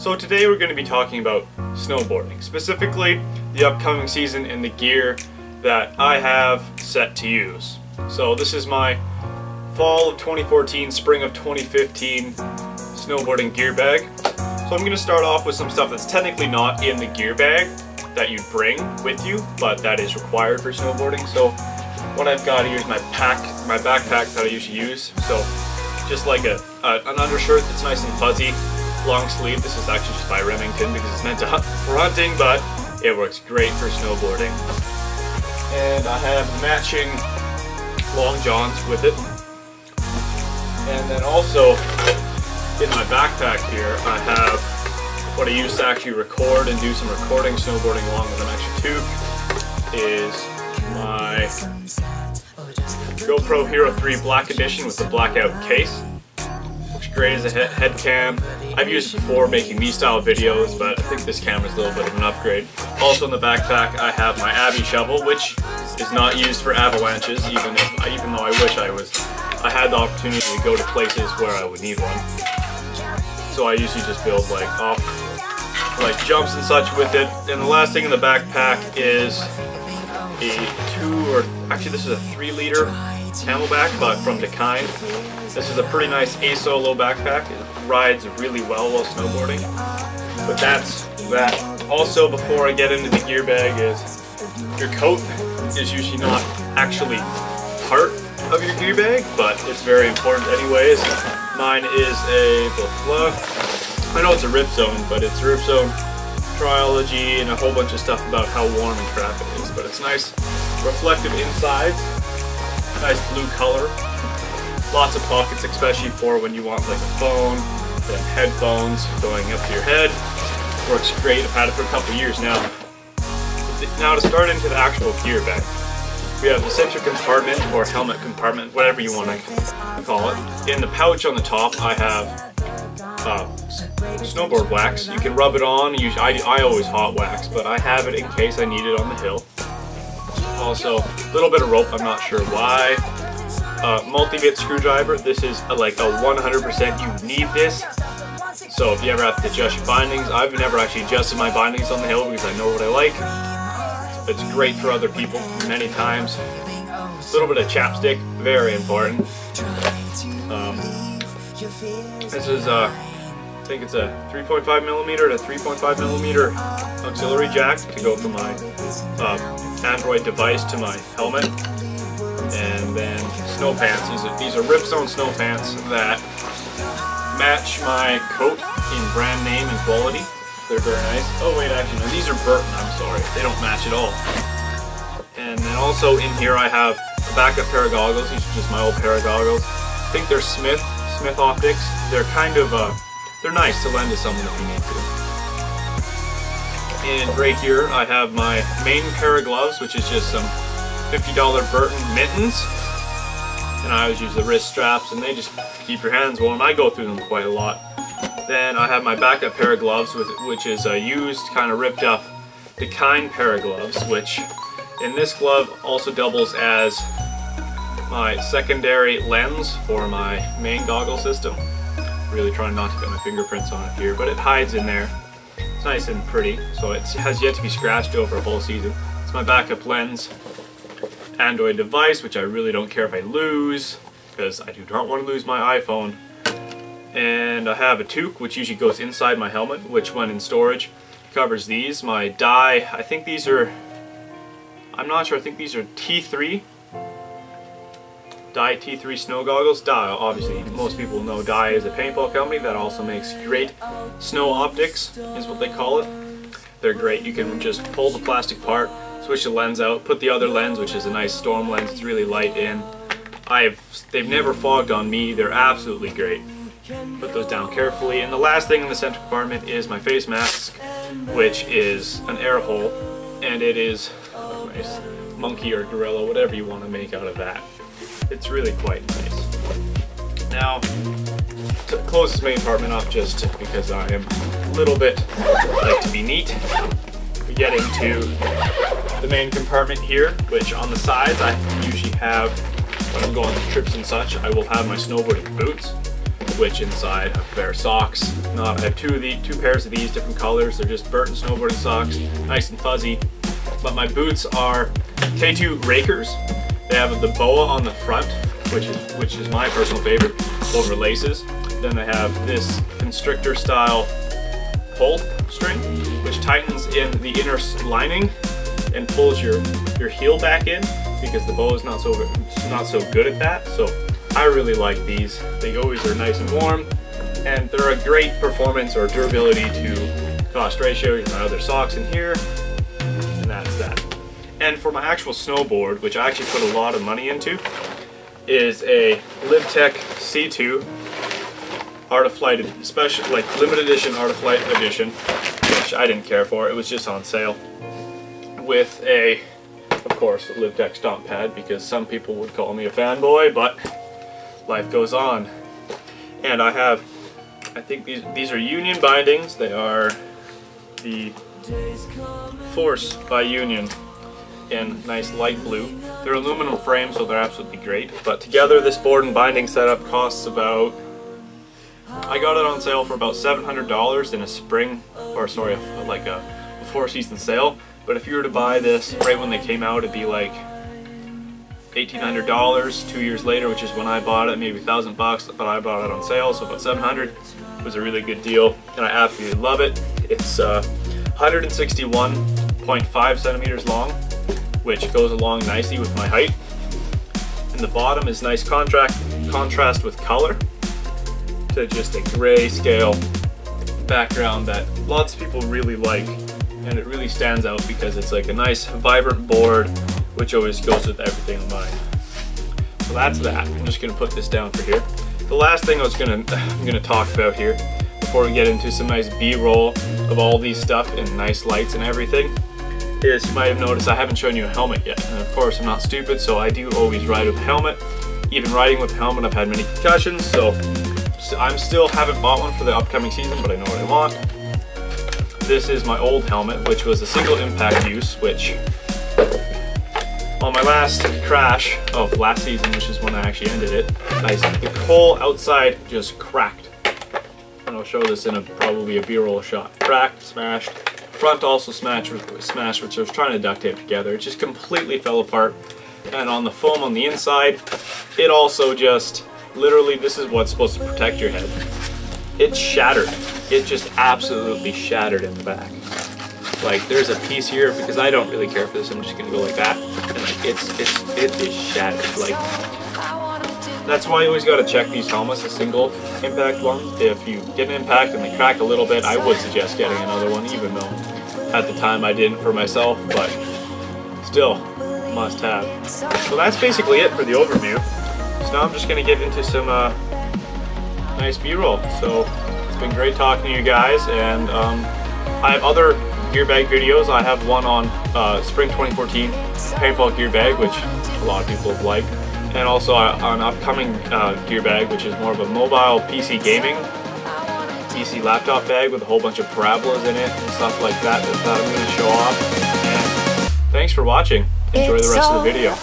So today we're going to be talking about snowboarding, specifically the upcoming season and the gear that I have set to use. So this is my fall of 2014, spring of 2015 snowboarding gear bag. So I'm going to start off with some stuff that's technically not in the gear bag that you'd bring with you, but that is required for snowboarding. So what I've got here is my backpack that I usually use. So just like an undershirt that's nice and fuzzy, long sleeve. This is actually just by Remington because it's meant to for hunting, but it works great for snowboarding. And I have matching long johns with it. And then also in my backpack here I have what I use to actually record and do some recording snowboarding along with an extra tube is my GoPro Hero 3 Black Edition with the blackout case. Looks great as a head cam. I've used it before making these style videos, but I think this camera is a little bit of an upgrade. Also in the backpack I have my Abby shovel, which is not used for avalanches, even though I wish I had the opportunity to go to places where I would need one. So I usually just build like jumps and such with it. And the last thing in the backpack is this is a 3-liter Camelback, but from Dakine. This is a pretty nice A-Solo backpack. It rides really well while snowboarding. But that's that. Also, before I get into the gear bag, is your coat is usually not actually part of your gear bag, but it's very important anyways. Mine is a I know it's a Ripzone, but it's Ripzone Triology and a whole bunch of stuff about how warm and crap it is. But it's nice, reflective inside, nice blue color, lots of pockets, especially for when you want like a phone, then headphones going up to your head. Works great. I've had it for a couple years now. Now to start into the actual gear bag, we have the center compartment or helmet compartment, whatever you want to call it. In the pouch on the top, I have snowboard wax. You can rub it on. I always hot wax, but I have it in case I need it on the hill. Also, a little bit of rope. I'm not sure why. Multi-bit screwdriver. This is like a 100%. You need this. So if you ever have to adjust your bindings, I've never actually adjusted my bindings on the hill because I know what I like. It's great for other people many times. A little bit of chapstick, very important. This is I think it's a 3.5mm to 3.5mm auxiliary jack to go from my Android device to my helmet. And then snow pants. These are Ripzone snow pants that match my coat in brand name and quality. They're very nice. Oh wait, actually no, these are Burton, I'm sorry. They don't match at all. And then also in here I have a backup pair of goggles. These are just my old pair of goggles. I think they're Smith optics. They're kind of, they're nice to lend to someone if you need to. And right here I have my main pair of gloves, which is just some $50 Burton mittens. And I always use the wrist straps and they just keep your hands warm. I go through them quite a lot. Then I have my backup pair of gloves, which is a used, kind of ripped up Dakine pair of gloves, which in this glove also doubles as my secondary lens for my main goggle system. Really trying not to get my fingerprints on it here, but it hides in there. It's nice and pretty, so it has yet to be scratched over a whole season. It's my backup lens, Android device, which I really don't care if I lose, because I do not want to lose my iPhone. And I have a toque, which usually goes inside my helmet, which when in storage covers these. My dye, I think these are, I'm not sure, I think these are T3. Dye T3 snow goggles. Dye, obviously, most people know Dye is a paintball company that also makes great snow optics, is what they call it. They're great. You can just pull the plastic part, switch the lens out, put the other lens, which is a nice storm lens, it's really light in. They've never fogged on me, they're absolutely great. Put those down carefully. And the last thing in the center compartment is my face mask, which is an air hole, and it is a nice monkey or gorilla, whatever you want to make out of that. It's really quite nice. Now, to close this main compartment off, just because I am a little bit like to be neat, we get into the main compartment here, which on the sides I usually have, when I'm going on trips and such, I will have my snowboarding boots. which inside a pair of socks. I have two pairs of these different colors. They're just Burton snowboarding socks, nice and fuzzy. But my boots are K2 Rakers. They have the boa on the front, which is my personal favorite, over laces. Then they have this constrictor style pull string, which tightens in the inner lining and pulls your heel back in, because the boa is not so good at that. So I really like these. They always are nice and warm, and they're a great performance or durability to cost ratio. You got other socks in here, and that's that. And for my actual snowboard, which I actually put a lot of money into, is a LibTech C2 Art of Flight special, like limited edition Art of Flight edition, which I didn't care for. It was just on sale, with a, of course, LibTech stomp pad, because some people would call me a fanboy, but life goes on. And I have, I think these are Union bindings. They are the Force by Union in nice light blue. They're aluminum frames, so they're absolutely great. But together, this board and binding setup costs about, I got it on sale for about $700 in a spring, or sorry, like a before season sale. But if you were to buy this right when they came out, it'd be like $1,800 2 years later, which is when I bought it, maybe $1,000 but I bought it on sale, so about $700. It was a really good deal, and I absolutely love it. It's 161.5 centimeters long, which goes along nicely with my height. And the bottom is nice contrast with color to just a gray scale background that lots of people really like, and it really stands out because it's like a nice vibrant board, which always goes with everything in mine. So that's that. I'm just gonna put this down for here. The last thing I'm gonna talk about here before we get into some nice B-roll of all these stuff and nice lights and everything is, you might have noticed I haven't shown you a helmet yet. And of course I'm not stupid, so I do always ride with a helmet. Even riding with a helmet, I've had many concussions, so I'm still haven't bought one for the upcoming season, but I know what I want. This is my old helmet, which was a single impact use, which on my last crash of last season, which is when I actually ended it, the whole outside just cracked. And I'll show this in probably a B-roll shot. Cracked, smashed. Front also smashed, which I was trying to duct tape together. It just completely fell apart. And on the foam on the inside, it also just, literally, this is what's supposed to protect your head. It shattered. It just absolutely shattered in the back. Like, there's a piece here, because I don't really care for this, I'm just gonna go like that. And like, it is shattered. Like, that's why you always gotta check these helmets, the single impact ones. If you get an impact and they crack a little bit, I would suggest getting another one, even though at the time I didn't for myself, but still, must have. So that's basically it for the overview. So now I'm just gonna get into some nice B-roll. So it's been great talking to you guys, and I have other gear bag videos. I have one on spring 2014 paintball gear bag, which a lot of people have liked, and also on upcoming gear bag, which is more of a mobile PC gaming, PC laptop bag with a whole bunch of parabolas in it and stuff like that I'm going to show off. And thanks for watching. Enjoy the rest of the video.